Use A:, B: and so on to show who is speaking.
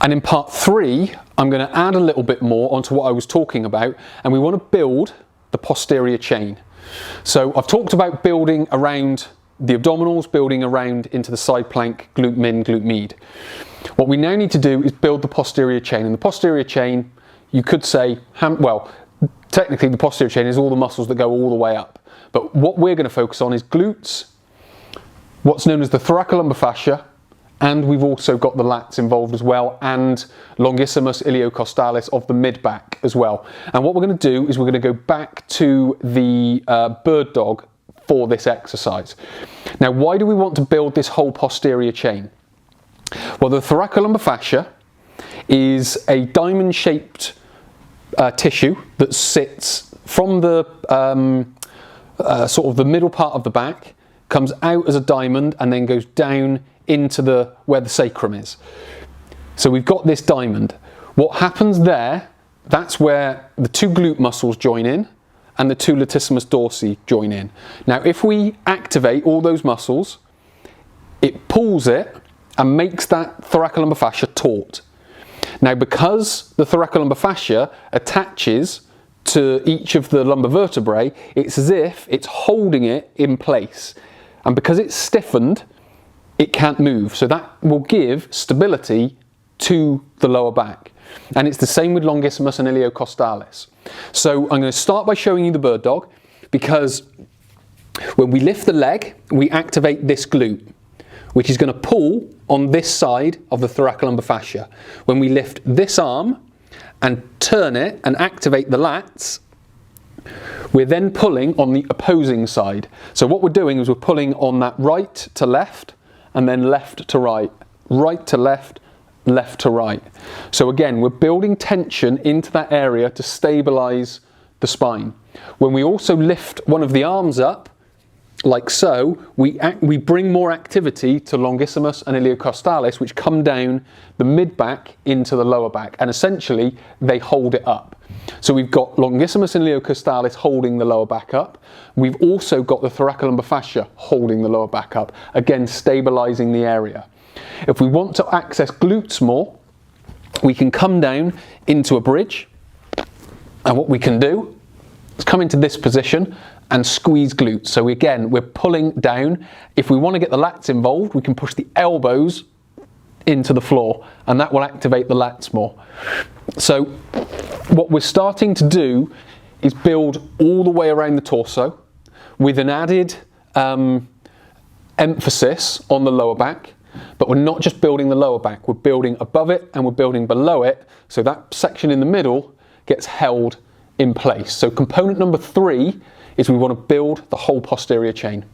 A: And in part 3, I'm going to add a little bit more onto what I was talking about, and we want to build the posterior chain. So I've talked about building around the abdominals, building around into the side plank, glute min, glute med. What we now need to do is build the posterior chain, and the posterior chain, you could say, well, technically the posterior chain is all the muscles that go all the way up, but what we're going to focus on is glutes, what's known as the thoracolumbar fascia, and we've also got the lats involved as well, and longissimus iliocostalis of the mid-back as well. And what we're going to do is we're going to go back to the bird dog for this exercise. Now, why do we want to build this whole posterior chain? Well, the thoracolumbar fascia is a diamond-shaped tissue that sits from the sort of the middle part of the back, comes out as a diamond, and then goes down into where the sacrum is. So we've got this diamond. What happens there, that's where the two glute muscles join in and the two latissimus dorsi join in. Now, if we activate all those muscles, it pulls it and makes that thoracolumbar fascia taut. Now, because the thoracolumbar fascia attaches to each of the lumbar vertebrae, it's as if it's holding it in place. And because it's stiffened, it can't move. So that will give stability to the lower back. And it's the same with longissimus and iliocostalis. So I'm going to start by showing you the bird dog, because when we lift the leg, we activate this glute, which is going to pull on this side of the thoracolumbar fascia. When we lift this arm and turn it and activate the lats, we're then pulling on the opposing side. So what we're doing is we're pulling on that right to left, and then left to right, right to left, left to right. So again, we're building tension into that area to stabilize the spine. When we also lift one of the arms up, like so, we bring more activity to longissimus and iliocostalis, which come down the mid-back into the lower back, and essentially they hold it up. So we've got longissimus and iliocostalis holding the lower back up. We've also got the thoracolumbar fascia holding the lower back up, again stabilizing the area. If we want to access glutes more, we can come down into a bridge, and what we can do is come into this position and squeeze glutes. So again, we're pulling down. If we want to get the lats involved, we can push the elbows into the floor, and that will activate the lats more. So what we're starting to do is build all the way around the torso with an added emphasis on the lower back. But we're not just building the lower back, we're building above it and we're building below it, so that section in the middle gets held in place. So component number 3 is we want to build the whole posterior chain.